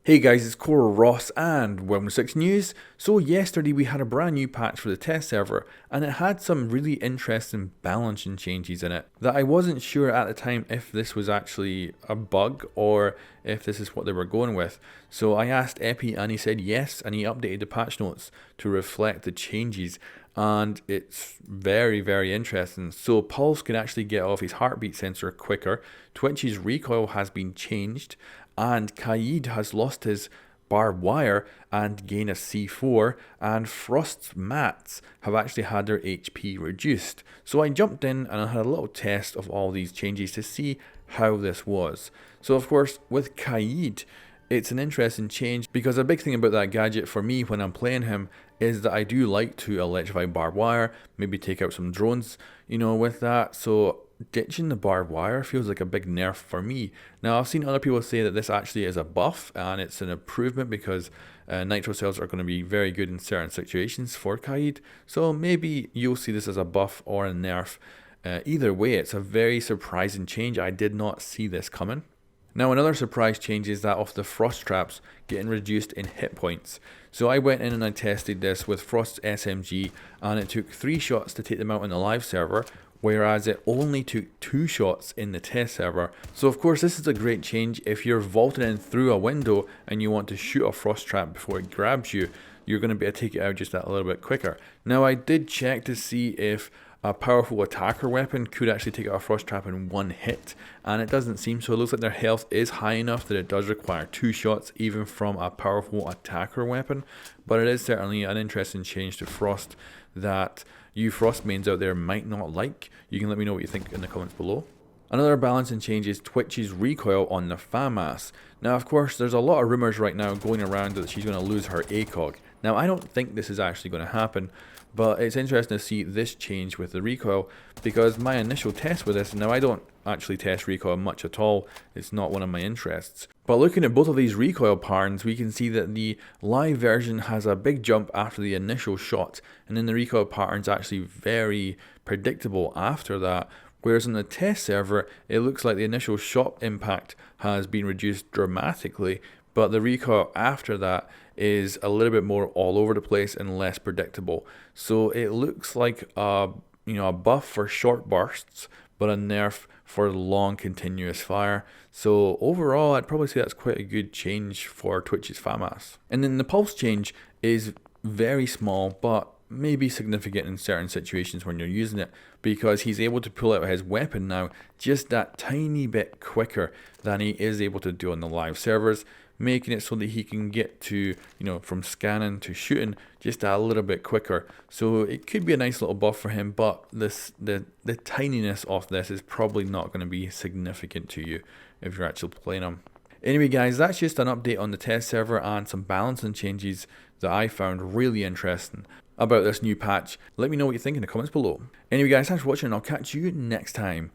Hey guys, it's coreross and Welcome to 6 News. So yesterday we had a brand new patch for the test server and it had some really interesting balancing changes in it that I wasn't sure at the time if this was actually a bug or if this is what they were going with. So I asked Epi and he said yes, and he updated the patch notes to reflect the changes, and it's very interesting. So Pulse can actually get off his heartbeat sensor quicker, Twitch's recoil has been changed, and Kaid has lost his barbed wire and gained a C4, and Frost's mats have actually had their HP reduced. So I jumped in and I had a little test of all these changes to see how this was. So of course with Kaid, it's an interesting change because a big thing about that gadget for me when I'm playing him is that I do like to electrify barbed wire, maybe take out some drones, with that. So ditching the barbed wire feels like a big nerf for me. Now I've seen other people say that this actually is a buff and it's an improvement because nitro cells are going to be very good in certain situations for Kaid. So maybe you'll see this as a buff or a nerf. Either way, it's a very surprising change. I did not see this coming. Now another surprise change is that of the frost traps getting reduced in hit points. So I went in and I tested this with Frost's SMG and it took 3 shots to take them out on the live server, whereas it only took 2 shots in the test server. So of course this is a great change if you're vaulting in through a window and you want to shoot a frost trap before it grabs you, you're going to be able to take it out just that little bit quicker. Now I did check to see if a powerful attacker weapon could actually take out a frost trap in 1 hit, and it doesn't seem so. It looks like their health is high enough that it does require 2 shots even from a powerful attacker weapon, but it is certainly an interesting change to Frost that you Frost mains out there might not like. You can let me know what you think in the comments below. Another balancing change is Twitch's recoil on the FAMAS. Now of course there's a lot of rumours right now going around that she's going to lose her ACOG. Now I don't think this is actually going to happen, but it's interesting to see this change with the recoil because my initial test with this, now I don't actually test recoil much at all, it's not one of my interests. But looking at both of these recoil patterns, we can see that the live version has a big jump after the initial shot, and then the recoil pattern's actually very predictable after that. Whereas on the test server, it looks like the initial shot impact has been reduced dramatically, but the recoil after that is a little bit more all over the place and less predictable. So it looks like a buff for short bursts, but a nerf for long continuous fire. So overall, I'd probably say that's quite a good change for Twitch's FAMAS. And then the pulse change is very small, but maybe significant in certain situations when you're using it, because he's able to pull out his weapon now just that tiny bit quicker than he is able to do on the live servers, making it so that he can get to, from scanning to shooting just a little bit quicker. So it could be a nice little buff for him, but the tininess of this is probably not going to be significant to you if you're actually playing him. Anyway guys, that's just an update on the test server and some balancing changes that I found really interesting about this new patch. Let me know what you think in the comments below. Anyway guys, thanks for watching and I'll catch you next time.